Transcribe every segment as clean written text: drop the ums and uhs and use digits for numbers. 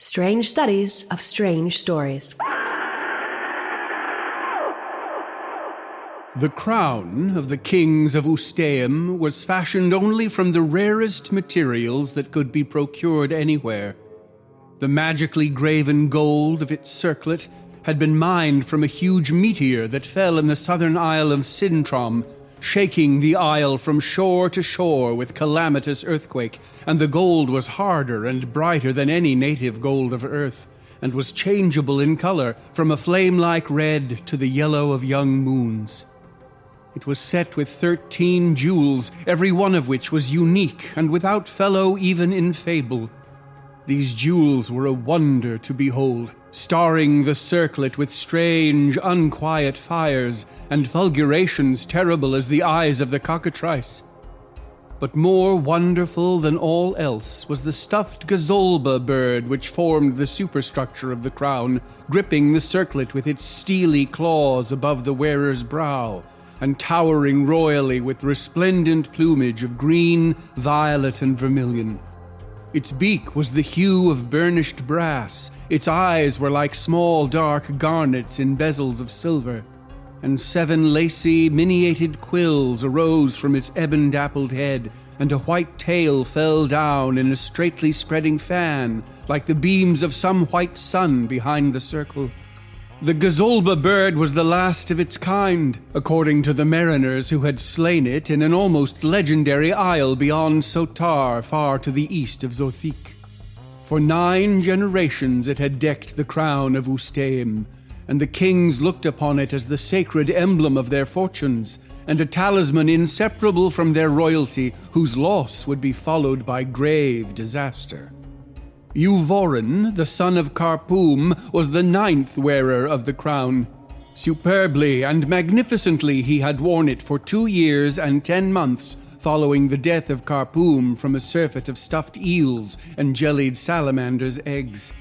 Strange Studies of Strange Stories. The crown of the kings of Usteum was fashioned only from the rarest materials that could be procured anywhere. The magically graven gold of its circlet had been mined from a huge meteor that fell in the southern isle of Sintram, shaking the isle from shore to shore with calamitous earthquake, and the gold was harder and brighter than any native gold of earth, and was changeable in color from a flame-like red to the yellow of young moons. It was set with 13 jewels, every one of which was unique and without fellow even in fable. These jewels were a wonder to behold, starring the circlet with strange, unquiet fires and fulgurations terrible as the eyes of the cockatrice. But more wonderful than all else was the stuffed gazolba bird which formed the superstructure of the crown, gripping the circlet with its steely claws above the wearer's brow, and towering royally with resplendent plumage of green, violet, and vermilion. Its beak was the hue of burnished brass, its eyes were like small dark garnets in bezels of silver, and 7 lacy, miniated quills arose from its ebon-dappled head, and a white tail fell down in a straightly spreading fan, like the beams of some white sun behind the circle. The gazolba bird was the last of its kind, according to the mariners who had slain it in an almost legendary isle beyond Sotar, far to the east of Zothique. For 9 generations it had decked the crown of Usteum, and the kings looked upon it as the sacred emblem of their fortunes, and a talisman inseparable from their royalty, whose loss would be followed by grave disaster. Euvoran, the son of Karpum, was the 9th wearer of the crown. Superbly and magnificently he had worn it for 2 years and 10 months, following the death of Karpum from a surfeit of stuffed eels and jellied salamanders' eggs.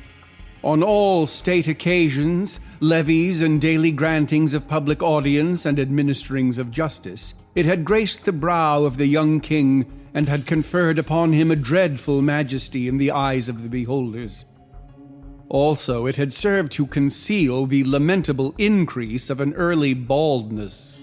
On all state occasions, levees and daily grantings of public audience and administerings of justice, it had graced the brow of the young king and had conferred upon him a dreadful majesty in the eyes of the beholders. Also, it had served to conceal the lamentable increase of an early baldness.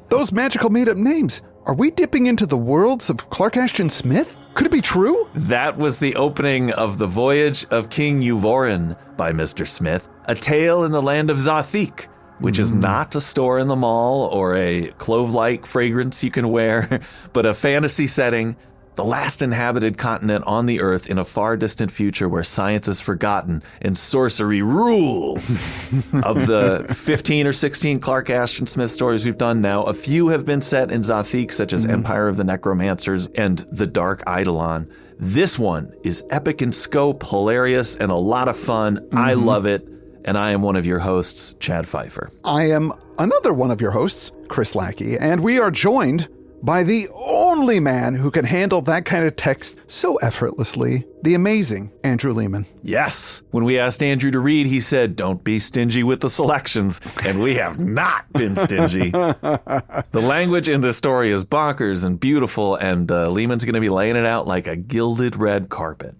Those magical made-up names. Are we dipping into the worlds of Clark Ashton Smith? Could it be true? That was the opening of The Voyage of King Euvoran by Mr. Smith, a tale in the land of Zothique, which is not a store in the mall or a clove-like fragrance you can wear, but a fantasy setting, the last inhabited continent on the earth in a far distant future where science is forgotten and sorcery rules. Of the 15 or 16 Clark Ashton Smith stories we've done now, a few have been set in Zothique, such as Empire of the Necromancers and The Dark Eidolon. This one is epic in scope, hilarious, and a lot of fun. I love it. And I am one of your hosts, Chad Pfeiffer. I am another one of your hosts, Chris Lackey, and we are joined by the only man who can handle that kind of text so effortlessly, the amazing Andrew Lehman. Yes. When we asked Andrew to read, he said, "Don't be stingy with the selections." And we have not been stingy. The language in this story is bonkers and beautiful, and Lehman's going to be laying it out like a gilded red carpet.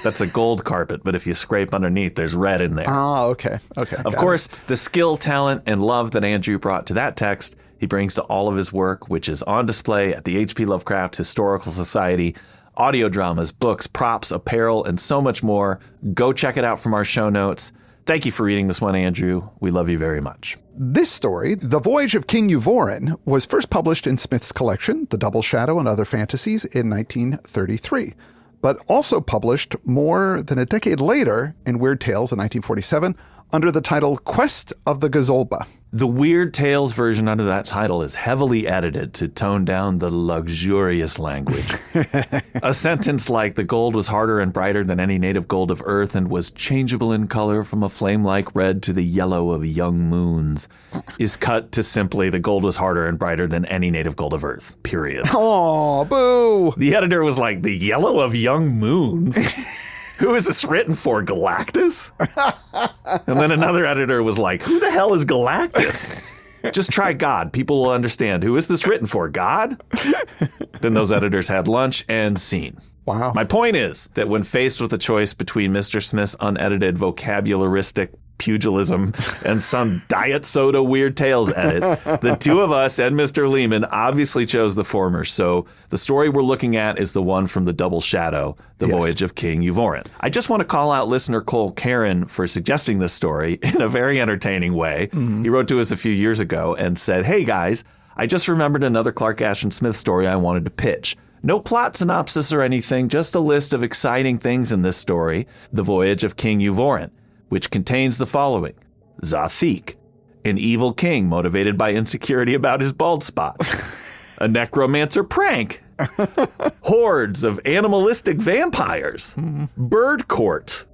That's a gold carpet, but if you scrape underneath, there's red in there. Oh, okay. Of course, the skill, talent, and love that Andrew brought to that text, he brings to all of his work, which is on display at the H.P. Lovecraft Historical Society. Audio dramas, books, props, apparel, and so much more. Go check it out from our show notes. Thank you for reading this one, Andrew. We love you very much. This story, The Voyage of King Euvoran, was first published in Smith's collection, The Double Shadow and Other Fantasies, in 1933, but also published more than a decade later in Weird Tales in 1947 under the title Quest of the Gazolba. The Weird Tales version under that title is heavily edited to tone down the luxurious language. A sentence like, "The gold was harder and brighter than any native gold of earth and was changeable in color from a flame-like red to the yellow of young moons," is cut to simply, "The gold was harder and brighter than any native gold of earth, period." Aw, boo! The editor was like, "The yellow of young moons?" Who is this written for, Galactus? And then another editor was like, "Who the hell is Galactus?" Just try God. People will understand. Who is this written for? God? Then those editors had lunch and scene. Wow. My point is that when faced with a choice between Mr. Smith's unedited vocabularistic pugilism and some diet soda weird tales edit, the two of us and Mr. Lehman obviously chose the former. So the story we're looking at is the one from the Double Shadow, The Voyage of King Euvoran. I just want to call out listener Cole Karen for suggesting this story in a very entertaining way. He wrote to us a few years ago and said, "Hey guys, I just remembered another Clark Ashton Smith story I wanted to pitch. No plot synopsis or anything, just a list of exciting things in this story, The Voyage of King Euvoran, which contains the following. Zathik, an evil king motivated by insecurity about his bald spot. A necromancer prank. Hordes of animalistic vampires. Bird court.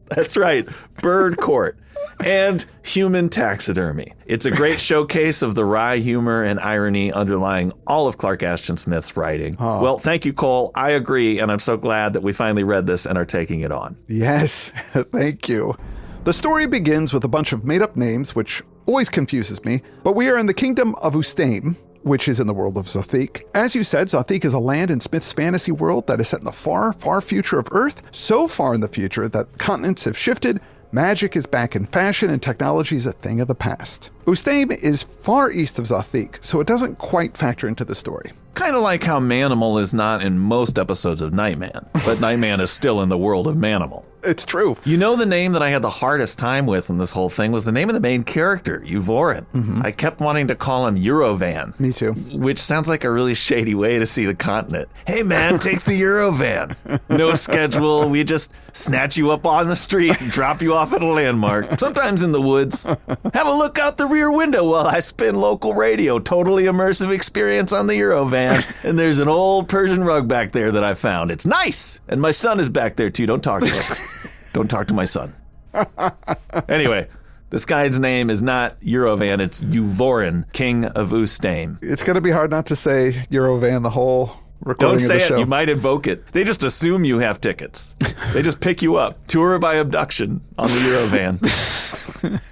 That's right, bird court. And human taxidermy. It's a great showcase of the wry humor and irony underlying all of Clark Ashton Smith's writing. Oh. Well, thank you, Cole. I agree, and I'm so glad that we finally read this and are taking it on. Yes, thank you. The story begins with a bunch of made-up names, which always confuses me, but we are in the kingdom of Usteim, which is in the world of Zathik. As you said, Zathik is a land in Smith's fantasy world that is set in the far, far future of Earth, so far in the future that continents have shifted, magic is back in fashion, and technology is a thing of the past. Usteim is far east of Zathik, so it doesn't quite factor into the story. Kind of like how Manimal is not in most episodes of Nightman, but Nightman is still in the world of Manimal. It's true. You know, the name that I had the hardest time with in this whole thing was the name of the main character, Euvoran. I kept wanting to call him Eurovan. Me too. Which sounds like a really shady way to see the continent. Hey man, take the Eurovan. No schedule. We just snatch you up on the street and drop you off at a landmark. Sometimes in the woods. Have a look out the rear window while I spin local radio. Totally immersive experience on the Eurovan. And there's an old Persian rug back there that I found. It's nice. And my son is back there too. Don't talk to him. Don't talk to my son. Anyway, this guy's name is not Eurovan, it's Euvoran, king of Usteim. It's going to be hard not to say Eurovan the whole recording of the show. Don't say it, you might invoke it. They just assume you have tickets. They just pick you up, tour by abduction on the Eurovan.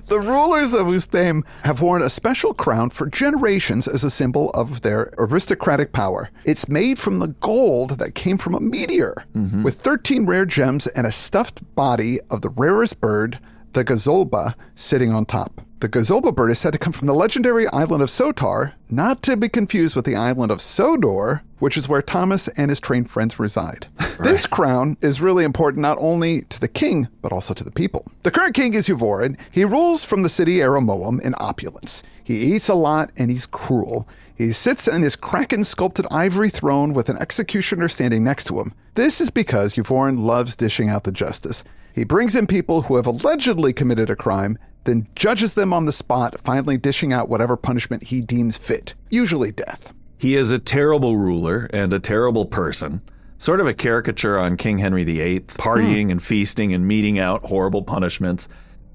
The rulers of Usteim have worn a special crown for generations as a symbol of their aristocratic power. It's made from the gold that came from a meteor, with 13 rare gems and a stuffed body of the rarest bird, the gazolba, sitting on top. The gazolba bird is said to come from the legendary island of Sotar, not to be confused with the island of Sodor, which is where Thomas and his trained friends reside. Right. This crown is really important not only to the king, but also to the people. The current king is Euvoran. He rules from the city Aramoam in opulence. He eats a lot and he's cruel. He sits in his kraken-sculpted ivory throne with an executioner standing next to him. This is because Euvoran loves dishing out the justice. He brings in people who have allegedly committed a crime, then judges them on the spot, finally dishing out whatever punishment he deems fit, usually death. He is a terrible ruler and a terrible person, sort of a caricature on King Henry VIII, partying and feasting and meting out horrible punishments.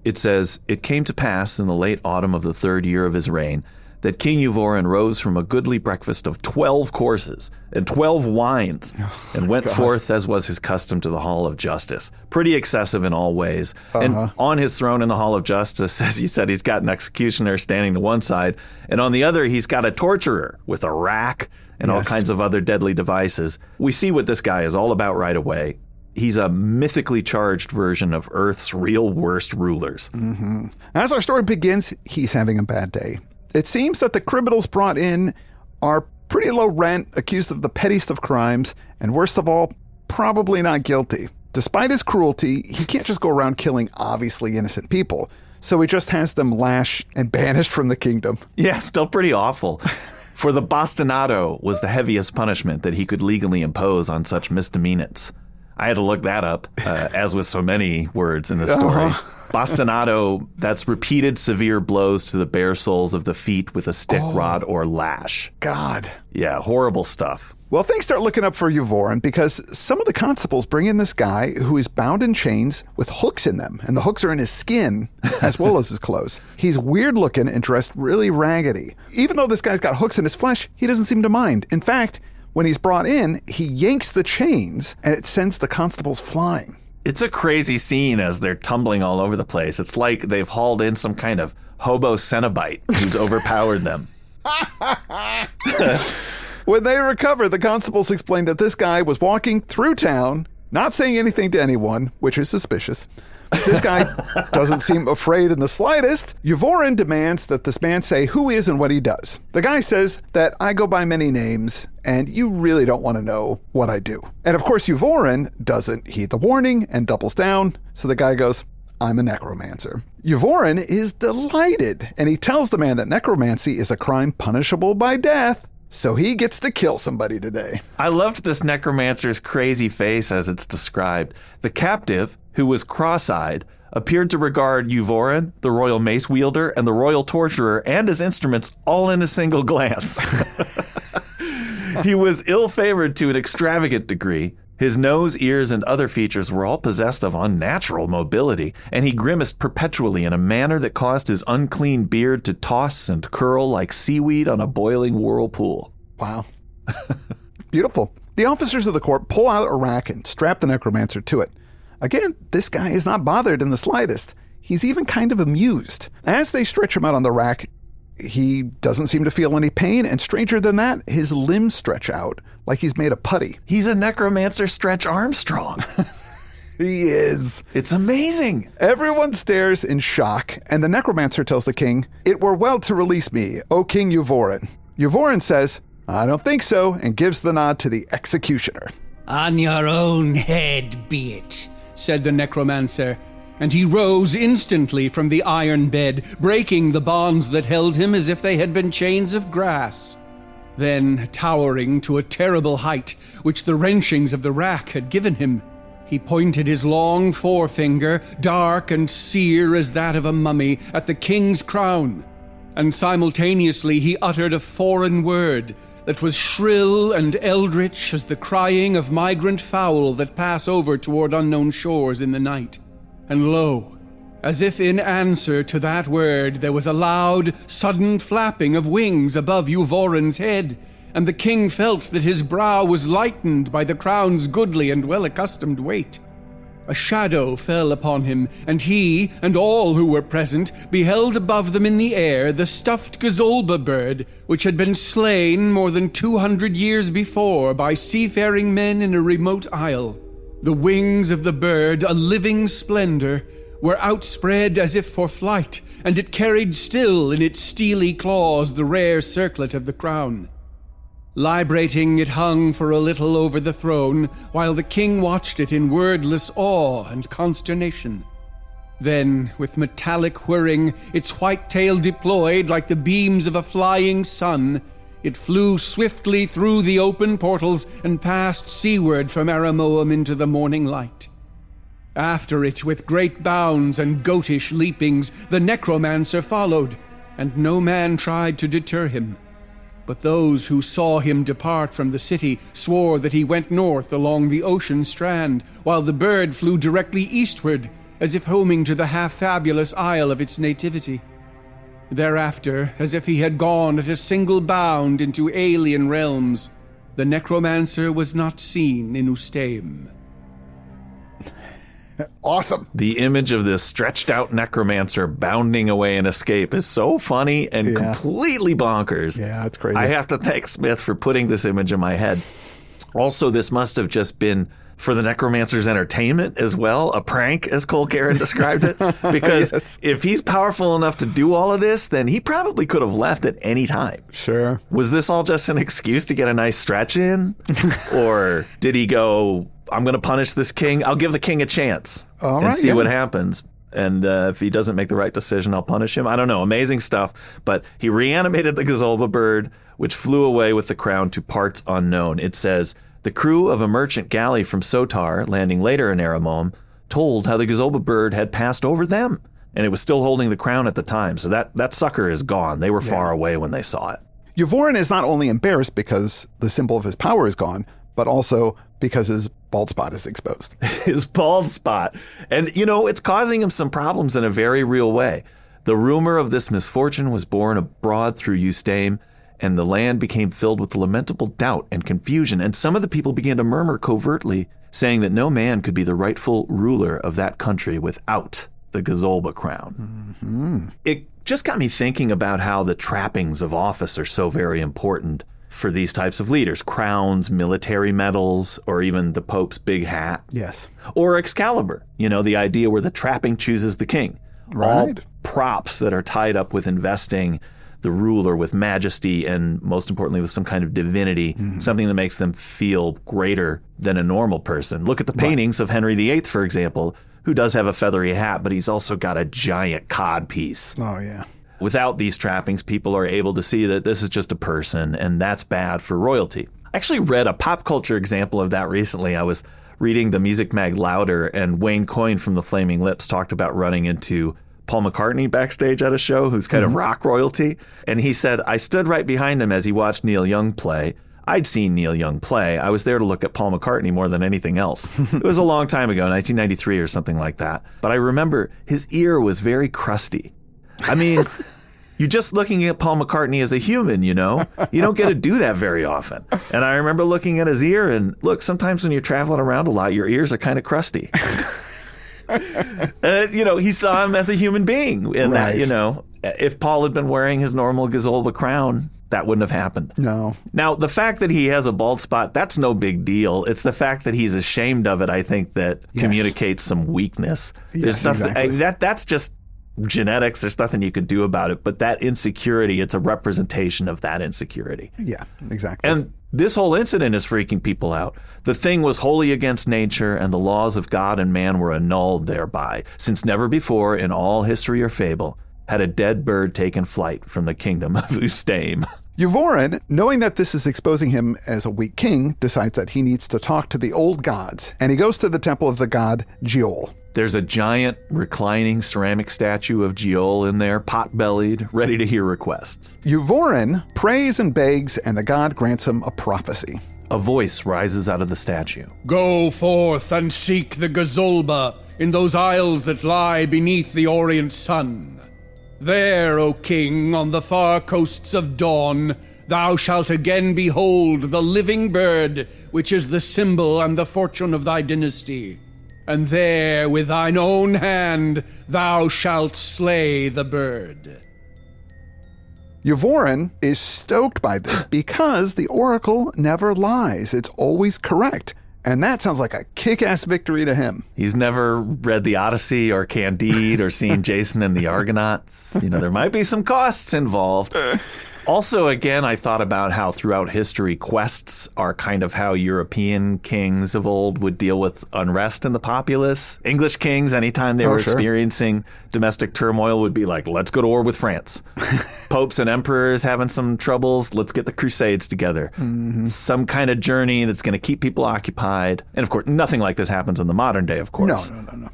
It says, "It came to pass in the late autumn of the 3rd year of his reign that King Euvoran rose from a goodly breakfast of 12 courses and 12 wines and went forth as was his custom to the Hall of Justice." Pretty excessive in all ways. And on his throne in the Hall of Justice, as you said, he's got an executioner standing to one side, and on the other, he's got a torturer with a rack and all kinds of other deadly devices. We see what this guy is all about right away. He's a mythically charged version of Earth's real worst rulers. As our story begins, he's having a bad day. It seems that the criminals brought in are pretty low rent, accused of the pettiest of crimes, and worst of all, probably not guilty. Despite his cruelty, he can't just go around killing obviously innocent people, so he just has them lashed and banished from the kingdom. Yeah, still pretty awful. For the bastinado was the heaviest punishment that he could legally impose on such misdemeanants. I had to look that up, as with so many words in this story. Bastinado, that's repeated severe blows to the bare soles of the feet with a stick, rod, or lash. God. Yeah, horrible stuff. Well, things start looking up for Euvoran because some of the constables bring in this guy who is bound in chains with hooks in them, and the hooks are in his skin as well as his clothes. He's weird looking and dressed really raggedy. Even though this guy's got hooks in his flesh, he doesn't seem to mind. In fact, when he's brought in, he yanks the chains and it sends the constables flying. It's a crazy scene as they're tumbling all over the place. It's like they've hauled in some kind of hobo Cenobite who's overpowered them. When they recover, the constables explain that this guy was walking through town, not saying anything to anyone, which is suspicious. This guy doesn't seem afraid in the slightest. Euvoran demands that this man say who he is and what he does. The guy says that I go by many names, and you really don't want to know what I do. And of course, Euvoran doesn't heed the warning and doubles down, so the guy goes, I'm a necromancer. Euvoran is delighted, and he tells the man that necromancy is a crime punishable by death, so he gets to kill somebody today. I loved this necromancer's crazy face as it's described. The captive, who was cross-eyed, appeared to regard Euvoran, the royal mace wielder, and the royal torturer, and his instruments all in a single glance. He was ill-favored to an extravagant degree. His nose, ears, and other features were all possessed of unnatural mobility, and he grimaced perpetually in a manner that caused his unclean beard to toss and curl like seaweed on a boiling whirlpool. Wow. Beautiful. The officers of the court pull out a rack and strap the necromancer to it. Again, this guy is not bothered in the slightest. He's even kind of amused. As they stretch him out on the rack, he doesn't seem to feel any pain, and stranger than that, his limbs stretch out like he's made of putty. He's a necromancer Stretch Armstrong. He is. It's amazing. Everyone stares in shock, and the necromancer tells the king, "It were well to release me, O King Euvoran." Euvoran says, "I don't think so," and gives the nod to the executioner. On your own head be it, said the necromancer, and he rose instantly from the iron bed, breaking the bonds that held him as if they had been chains of grass. Then, towering to a terrible height, which the wrenchings of the rack had given him, he pointed his long forefinger, dark and sear as that of a mummy, at the king's crown, and simultaneously he uttered a foreign word that was shrill and eldritch as the crying of migrant fowl that pass over toward unknown shores in the night. And lo, as if in answer to that word, there was a loud, sudden flapping of wings above Euvoran's head, and the king felt that his brow was lightened by the crown's goodly and well-accustomed weight. A shadow fell upon him, and he, and all who were present, beheld above them in the air the stuffed gazolba bird, which had been slain more than 200 years before by seafaring men in a remote isle. The wings of the bird, a living splendor, were outspread as if for flight, and it carried still in its steely claws the rare circlet of the crown. Librating, it hung for a little over the throne, while the king watched it in wordless awe and consternation. Then, with metallic whirring, its white tail deployed like the beams of a flying sun, it flew swiftly through the open portals and passed seaward from Aramoam into the morning light. After it, with great bounds and goatish leapings, the necromancer followed, and no man tried to deter him. But those who saw him depart from the city swore that he went north along the ocean strand, while the bird flew directly eastward, as if homing to the half-fabulous isle of its nativity. Thereafter, as if he had gone at a single bound into alien realms, the necromancer was not seen in Usteim. Awesome. The image of this stretched out necromancer bounding away in escape is so funny and completely bonkers. Yeah, it's crazy. I have to thank Smith for putting this image in my head. Also, this must have just been for the necromancer's entertainment as well, a prank, as Cole Karen described it. Because if he's powerful enough to do all of this, then he probably could have left at any time. Sure. Was this all just an excuse to get a nice stretch in? Or did he go, I'm going to punish this king. I'll give the king a chance and see what happens. And if he doesn't make the right decision, I'll punish him. I don't know. Amazing stuff. But he reanimated the Gazolba bird, which flew away with the crown to parts unknown. It says, the crew of a merchant galley from Sotar, landing later in Aramoam, told how the Gazolba bird had passed over them. And it was still holding the crown at the time. So that sucker is gone. They were far away when they saw it. Euvoran is not only embarrassed because the symbol of his power is gone, but also because his bald spot is exposed. His bald spot. And, you know, it's causing him some problems in a very real way. The rumor of this misfortune was borne abroad through Usteim, and the land became filled with lamentable doubt and confusion, and some of the people began to murmur covertly, saying that no man could be the rightful ruler of that country without the Gazolba crown. Mm-hmm. It just got me thinking about how the trappings of office are so very important for these types of leaders. Crowns, military medals, or even the Pope's big hat. Yes. Or Excalibur, the idea where the trapping chooses the king. Right. All props that are tied up with investing the ruler with majesty and, most importantly, with some kind of divinity, something that makes them feel greater than a normal person. Look at the paintings of Henry VIII, for example, who does have a feathery hat, but he's also got a giant cod piece. Oh, yeah. Without these trappings, people are able to see that this is just a person, and that's bad for royalty. I actually read a pop culture example of that recently. I was reading the music mag Louder, and Wayne Coyne from the Flaming Lips talked about running into Paul McCartney backstage at a show, who's kind of rock royalty. And he said, I stood right behind him as he watched Neil Young play. I'd seen Neil Young play. I was there to look at Paul McCartney more than anything else. It was a long time ago, 1993 or something like that. But I remember his ear was very crusty. I mean, you're just looking at Paul McCartney as a human, You don't get to do that very often. And I remember looking at his ear, and look, sometimes when you're traveling around a lot, your ears are kind of crusty. He saw him as a human being. And that, if Paul had been wearing his normal Gazolba crown, that wouldn't have happened. No. Now, the fact that he has a bald spot, that's no big deal. It's the fact that he's ashamed of it, I think, that communicates some weakness. Yes, There's nothing, exactly. that's just genetics. There's nothing you could do about it. But that insecurity, it's a representation of that insecurity. Yeah, exactly. And this whole incident is freaking people out. The thing was wholly against nature, and the laws of God and man were annulled thereby, since never before in all history or fable had a dead bird taken flight from the kingdom of Ustaim. Euvoran, knowing that this is exposing him as a weak king, decides that he needs to talk to the old gods, and he goes to the temple of the god Giol. There's a giant reclining ceramic statue of Giol in there, pot-bellied, ready to hear requests. Euvoran prays and begs, and the god grants him a prophecy. A voice rises out of the statue. Go forth and seek the Gazolba in those isles that lie beneath the Orient sun. There, O king, on the far coasts of dawn, thou shalt again behold the living bird, which is the symbol and the fortune of thy dynasty. And there, with thine own hand, thou shalt slay the bird. Euvoran is stoked by this because the oracle never lies. It's always correct. And that sounds like a kick-ass victory to him. He's never read the Odyssey or Candide or seen Jason and the Argonauts. There might be some costs involved. Also, again, I thought about how throughout history, quests are kind of how European kings of old would deal with unrest in the populace. English kings, anytime they were experiencing domestic turmoil, would be like, let's go to war with France. Popes and emperors having some troubles, let's get the Crusades together. Some kind of journey that's going to keep people occupied. And of course, nothing like this happens in the modern day, of course. No.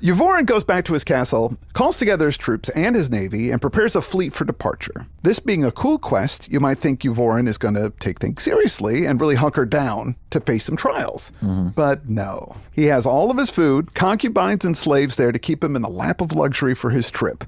Euvoran goes back to his castle, calls together his troops and his navy, and prepares a fleet for departure. This being a cool quest, you might think Euvoran is going to take things seriously and really hunker down to face some trials. But no. He has all of his food, concubines, and slaves there to keep him in the lap of luxury for his trip.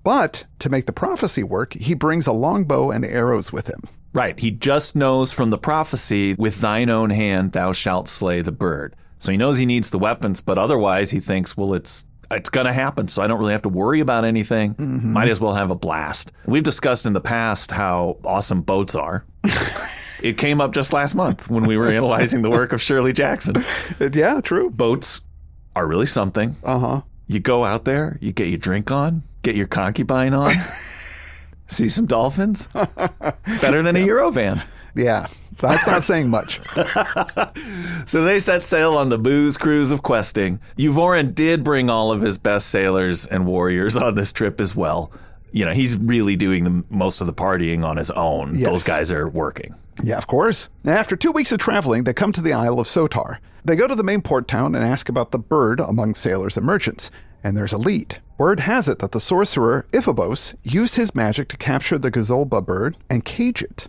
But to make the prophecy work, he brings a longbow and arrows with him. Right. He just knows from the prophecy, with thine own hand thou shalt slay the bird. So he knows he needs the weapons, but otherwise he thinks, well, it's going to happen, so I don't really have to worry about anything. Might as well have a blast. We've discussed in the past how awesome boats are. It came up just last month when we were analyzing the work of Shirley Jackson. Yeah, true. Boats are really something. You go out there, you get your drink on, get your concubine on, see some dolphins. Better than a Eurovan. Yeah, that's not saying much. So they set sail on the booze cruise of questing. Euvoran did bring all of his best sailors and warriors on this trip as well. He's really doing most of the partying on his own. Yes. Those guys are working. Yeah, of course. After 2 weeks of traveling, they come to the Isle of Sotar. They go to the main port town and ask about the bird among sailors and merchants. And there's a lead. Word has it that the sorcerer Iphobos used his magic to capture the Gazolba bird and cage it.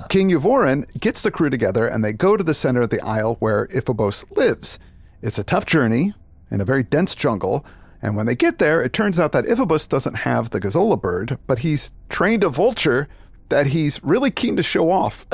King Euvoran gets the crew together and they go to the center of the isle where Iphobos lives. It's a tough journey in a very dense jungle. And when they get there, it turns out that Iphobos doesn't have the Gazolba bird, but he's trained a vulture that he's really keen to show off.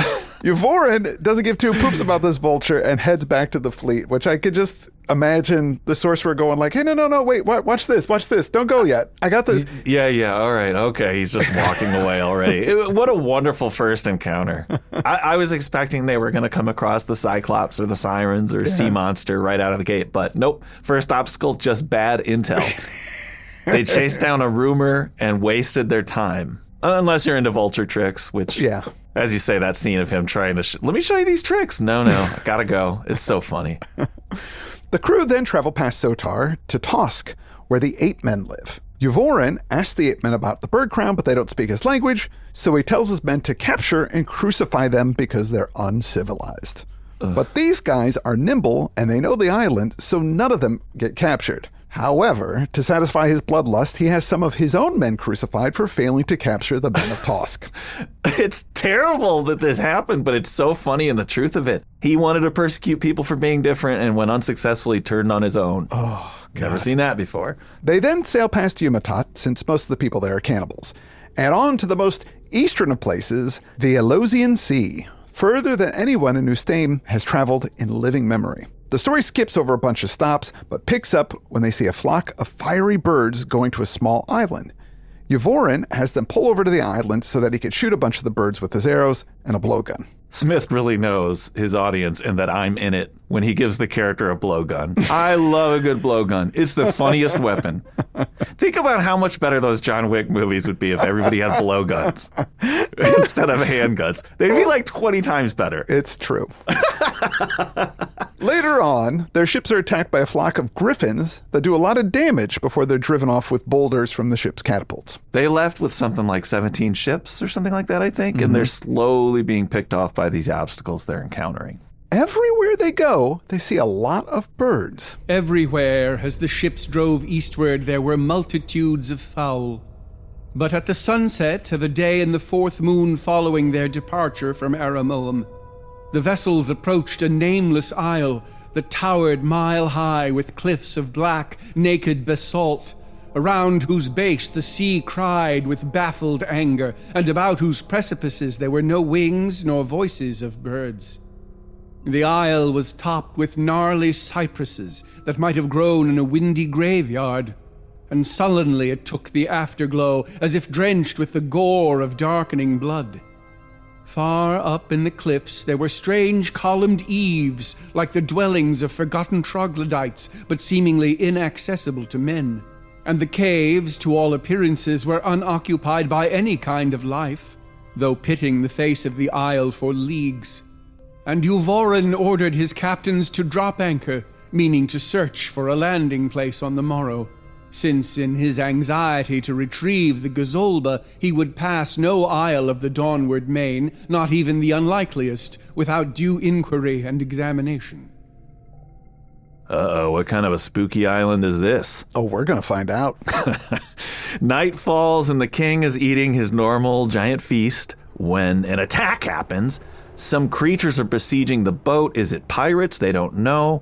Euvoran doesn't give two poops about this vulture and heads back to the fleet, which I could just imagine the sorcerer going like, hey, no, wait, watch this, don't go yet. I got this. Yeah, all right, okay. He's just walking away already. What a wonderful first encounter. I was expecting they were going to come across the Cyclops or the Sirens or Sea Monster right out of the gate, but nope. First obstacle, just bad intel. They chased down a rumor and wasted their time. Unless you're into vulture tricks, which, as you say, that scene of him trying to, let me show you these tricks. No, I gotta go. It's so funny. The crew then travel past Sotar to Tosk, where the ape men live. Euvoran asks the ape men about the bird crown, but they don't speak his language, so he tells his men to capture and crucify them because they're uncivilized. But these guys are nimble, and they know the island, so none of them get captured. However, to satisfy his bloodlust, he has some of his own men crucified for failing to capture the men of Tosk. It's terrible that this happened, but it's so funny in the truth of it. He wanted to persecute people for being different, and when unsuccessfully turned on his own. Oh, God. Never seen that before. They then sail past Umatat, since most of the people there are cannibals, and on to the most eastern of places, the Elosian Sea, further than anyone in Ustaim has traveled in living memory. The story skips over a bunch of stops, but picks up when they see a flock of fiery birds going to a small island. Euvoran has them pull over to the island so that he can shoot a bunch of the birds with his arrows and a blowgun. Smith really knows his audience and that I'm in it when he gives the character a blowgun. I love a good blowgun. It's the funniest weapon. Think about how much better those John Wick movies would be if everybody had blowguns instead of handguns. They'd be like 20 times better. It's true. Later on, their ships are attacked by a flock of griffins that do a lot of damage before they're driven off with boulders from the ship's catapults. They left with something like 17 ships or something like that, I think, and they're slowly being picked off by these obstacles they're encountering. Everywhere they go, they see a lot of birds. Everywhere, as the ships drove eastward, there were multitudes of fowl. But at the sunset of a day in the fourth moon following their departure from Aramoam, the vessels approached a nameless isle that towered mile high with cliffs of black, naked basalt, around whose base the sea cried with baffled anger, and about whose precipices there were no wings nor voices of birds. The isle was topped with gnarly cypresses that might have grown in a windy graveyard, and sullenly it took the afterglow as if drenched with the gore of darkening blood. Far up in the cliffs there were strange columned eaves, like the dwellings of forgotten troglodytes, but seemingly inaccessible to men. And the caves, to all appearances, were unoccupied by any kind of life, though pitting the face of the isle for leagues. And Euvoran ordered his captains to drop anchor, meaning to search for a landing place on the morrow, since in his anxiety to retrieve the Gazolba, he would pass no isle of the Dawnward Main, not even the unlikeliest, without due inquiry and examination. Uh-oh, what kind of a spooky island is this? Oh, we're going to find out. Night falls and the king is eating his normal giant feast when an attack happens. Some creatures are besieging the boat. Is it pirates? They don't know.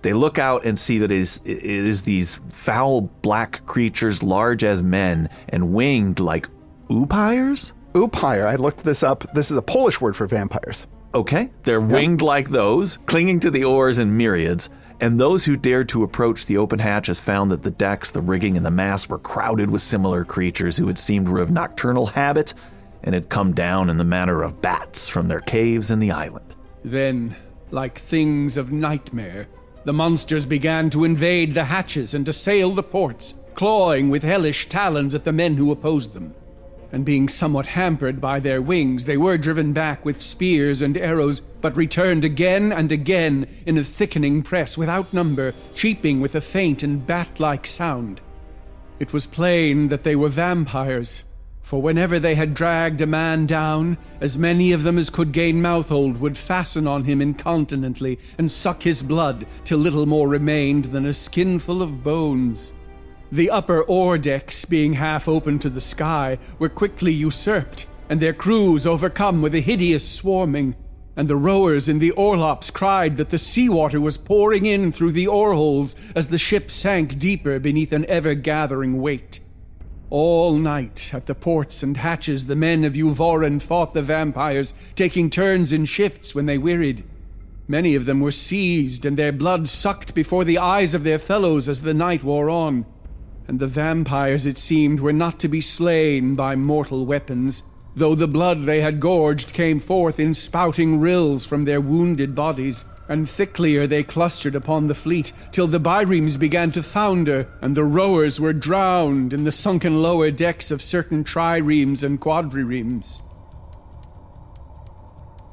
They look out and see that it is these foul black creatures large as men and winged like upires? Upire, I looked this up. This is a Polish word for vampires. Okay, they're winged like those, clinging to the oars in myriads. And those who dared to approach the open hatches found that the decks, the rigging, and the masts were crowded with similar creatures who had seemed to have nocturnal habit and had come down in the manner of bats from their caves in the island. Then, like things of nightmare, the monsters began to invade the hatches and assail the ports, clawing with hellish talons at the men who opposed them. And being somewhat hampered by their wings, they were driven back with spears and arrows, but returned again and again in a thickening press without number, cheeping with a faint and bat-like sound. It was plain that they were vampires, for whenever they had dragged a man down, as many of them as could gain mouthhold would fasten on him incontinently and suck his blood till little more remained than a skinful of bones. The upper oar decks, being half open to the sky, were quickly usurped, and their crews overcome with a hideous swarming, and the rowers in the oarlops cried that the seawater was pouring in through the oar holes as the ship sank deeper beneath an ever-gathering weight. All night, at the ports and hatches, the men of Euvoran fought the vampires, taking turns in shifts when they wearied. Many of them were seized, and their blood sucked before the eyes of their fellows as the night wore on. And the vampires, it seemed, were not to be slain by mortal weapons, though the blood they had gorged came forth in spouting rills from their wounded bodies, and thicklier they clustered upon the fleet, till the biremes began to founder, and the rowers were drowned in the sunken lower decks of certain triremes and quadriremes.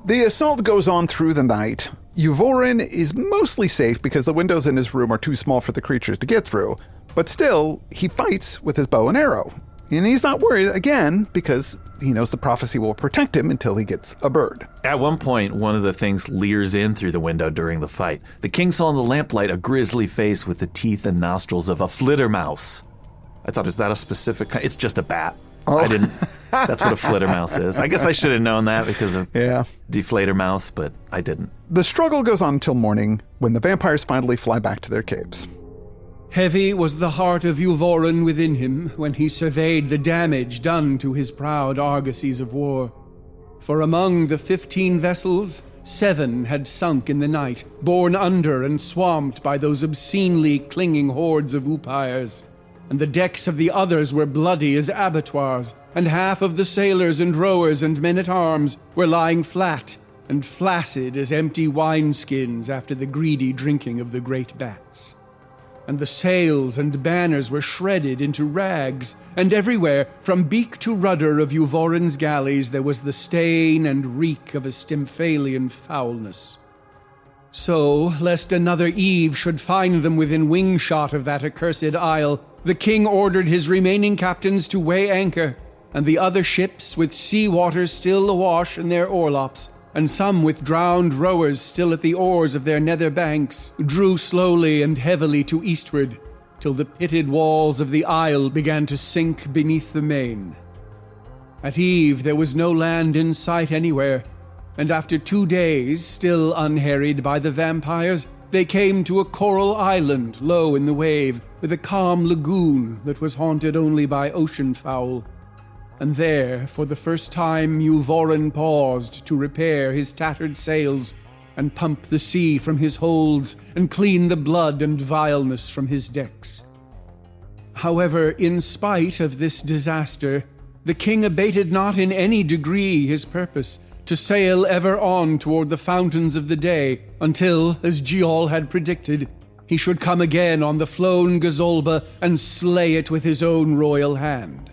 The assault goes on through the night. Euvoran is mostly safe because the windows in his room are too small for the creatures to get through, but still, he fights with his bow and arrow. And he's not worried, again, because he knows the prophecy will protect him until he gets a bird. At one point, one of the things leers in through the window during the fight. The king saw in the lamplight a grisly face with the teeth and nostrils of a flittermouse. I thought, is that a specific kind? It's just a bat. Oh. I didn't. That's what a flittermouse is. I guess I should have known that because of deflator mouse, but I didn't. The struggle goes on until morning, when the vampires finally fly back to their caves. Heavy was the heart of Euvoran within him when he surveyed the damage done to his proud argosies of war. For among the 15 vessels, 7 had sunk in the night, borne under and swamped by those obscenely clinging hordes of upires, and the decks of the others were bloody as abattoirs, and half of the sailors and rowers and men-at-arms were lying flat and flaccid as empty wineskins after the greedy drinking of the great bats. And the sails and banners were shredded into rags, and everywhere, from beak to rudder of Euvoran's galleys, there was the stain and reek of a Stymphalian foulness. So, lest another eve should find them within wing-shot of that accursed isle, the king ordered his remaining captains to weigh anchor, and the other ships, with sea waters still awash in their oarlops, and some with drowned rowers still at the oars of their nether banks, drew slowly and heavily to eastward, till the pitted walls of the isle began to sink beneath the main. At eve there was no land in sight anywhere, and after 2 days, still unharried by the vampires, they came to a coral island low in the wave, with a calm lagoon that was haunted only by ocean fowl. And there, for the first time, Euvoran paused to repair his tattered sails and pump the sea from his holds and clean the blood and vileness from his decks. However, in spite of this disaster, the king abated not in any degree his purpose to sail ever on toward the fountains of the day until, as Giol had predicted, he should come again on the flown Gazolba and slay it with his own royal hand.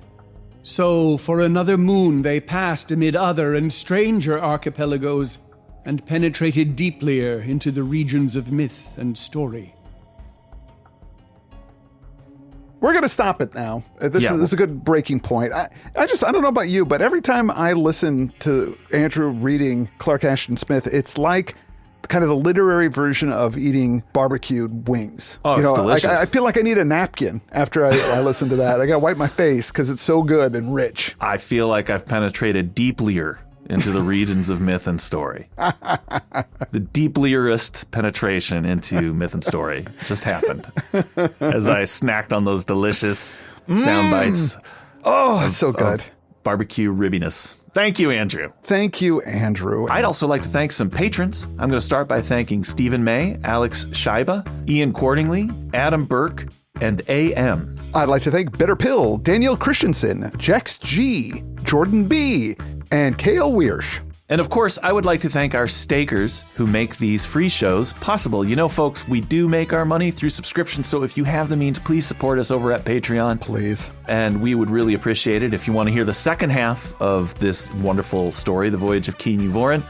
So, for another moon they passed amid other and stranger archipelagos, and penetrated deeplier into the regions of myth and story. We're going to stop it now. This is a good breaking point. I don't know about you, but every time I listen to Andrew reading Clark Ashton Smith, it's like kind of the literary version of eating barbecued wings. Oh, it's delicious. I feel like I need a napkin after I listen to that. I got to wipe my face because it's so good and rich. I feel like I've penetrated deeplier into the regions of myth and story. The deeplierest penetration into myth and story just happened as I snacked on those delicious sound bites. Oh, so good. Barbecue ribbiness. Thank you, Andrew. Thank you, Andrew. I'd also like to thank some patrons. I'm going to start by thanking Stephen May, Alex Scheiba, Ian Cordingley, Adam Burke, and A.M. I'd like to thank Bitter Pill, Daniel Christensen, Jex G, Jordan B, and Kale Wiersch. And of course, I would like to thank our stakers who make these free shows possible. You know, folks, we do make our money through subscriptions, so if you have the means, please support us over at Patreon. Please. And we would really appreciate it if you want to hear the second half of this wonderful story, The Voyage of King Euvoran.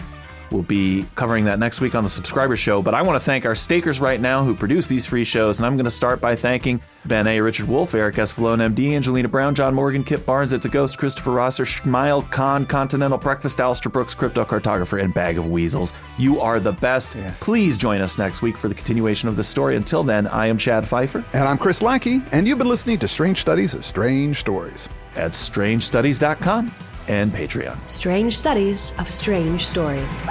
We'll be covering that next week on the subscriber show, but I want to thank our stakers right now who produce these free shows, and I'm going to start by thanking Ben A., Richard Wolf, Eric Esfalone, MD, Angelina Brown, John Morgan, Kip Barnes, It's a Ghost, Christopher Rosser, Schmile, Khan, Continental Breakfast, Alistair Brooks, Cryptocartographer, and Bag of Weasels. You are the best. Yes. Please join us next week for the continuation of the story. Until then, I am Chad Pfeiffer. And I'm Chris Lackey, and you've been listening to Strange Studies of Strange Stories at strangestudies.com and Patreon. Strange Studies of Strange Stories.